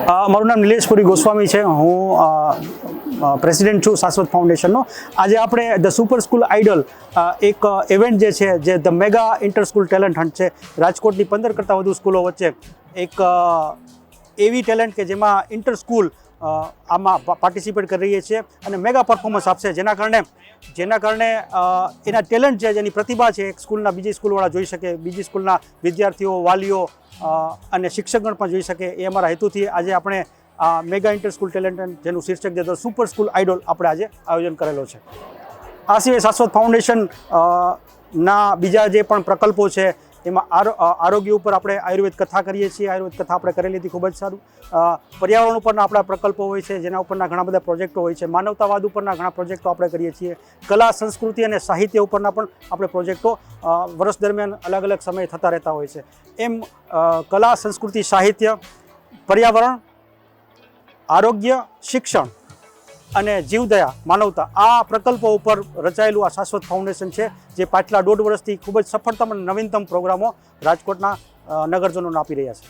મારું નામ નિલેશપુરી ગોસ્વામી છે. હું પ્રેસિડેન્ટ છું શાશ્વત ફાઉન્ડેશનનો. આજે આપણે ધ સુપર સ્કૂલ આઇડલ એક ઇવેન્ટ જે છે, જે the mega inter school talent hunt છે. રાજકોટની 15 કરતાં વધુ સ્કૂલો વચ્ચે એક એવી ટેલેન્ટ કે જેમાં ઇન્ટર સ્કૂલ આમાં પાર્ટિસિપેટ કરી રહી છે અને મેગા પરફોર્મન્સ આપશે, જેના કારણે એના ટેલેન્ટ છે, જેની પ્રતિભા છે, એક સ્કૂલના બીજી સ્કૂલવાળા જોઈ શકે, બીજી સ્કૂલના વિદ્યાર્થીઓ, વાલીઓ અને શિક્ષકગણ પણ જોઈ શકે. એ અમારા હેતુથી આજે આપણે મેગા ઇન્ટર સ્કૂલ ટેલેન્ટ જેનું શીર્ષક છે ધ સુપર સ્કૂલ આઇડલ આપણે આજે આયોજન કરેલો છે. આ સિવાય શાશ્વત ફાઉન્ડેશન ના બીજા જે પણ પ્રકલ્પો છે એમાં આરોગ્ય ઉપર આપણે આયુર્વેદ કથા કરીએ છીએ. આયુર્વેદ કથા આપણે કરેલી હતી, ખૂબ જ સારું. પર્યાવરણ ઉપરના આપણા પ્રકલ્પો હોય છે, જેના ઉપરના ઘણા બધા પ્રોજેક્ટો હોય છે. માનવતાવાદ ઉપરના ઘણા પ્રોજેક્ટો આપણે કરીએ છીએ. કલા, સંસ્કૃતિ અને સાહિત્ય ઉપરના પણ આપણે પ્રોજેક્ટો વર્ષ દરમિયાન અલગ અલગ સમયે થતા રહેતા હોય છે. એમ કલા, સંસ્કૃતિ, સાહિત્ય, પર્યાવરણ, આરોગ્ય, શિક્ષણ અને જીવદયા, માનવતા, આ પ્રકલ્પો ઉપર રચાયેલું આ શાશ્વત ફાઉન્ડેશન છે, જે પાછલા 1.5 વર્ષથી ખૂબ જ સફળતમ અને નવીનતમ પ્રોગ્રામો રાજકોટના નગરજનોને આપી રહ્યા છે.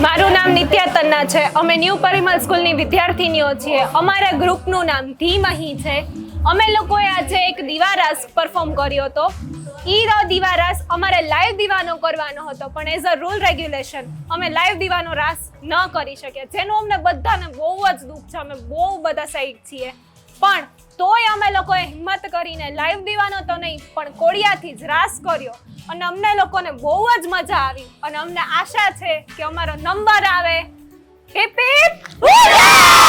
મારું નામ નિત્યા તન્ના છે. અમે ન્યૂ પરિમલ સ્કૂલની વિદ્યાર્થીનીઓ છીએ. અમારા ગ્રુપનું નામ ધીમહી છે. અમે લોકોએ આજે એક દીવારાસ પરફોર્મ કર્યો હતો. દીવા રાસ અમારે લાઈવ દીવાનો કરવાનો હતો, પણ એઝ અ રૂલ રેગ્યુલેશન અમે લાઈવ દીવાનો રાસ ન કરી શકીએ, જેનું અમને બધાને બહુ જ દુઃખ છે. અમે બહુ બધા શહીદ છીએ, પણ તોય અમે લોકોએ હિંમત કરીને લાઈવ દીવાનો તો નહીં પણ કોળિયાથી જ રાસ કર્યો અને અમને લોકોને બહુ જ મજા આવી અને અમને આશા છે કે અમારો નંબર આવે. Hip hip હુર્રા!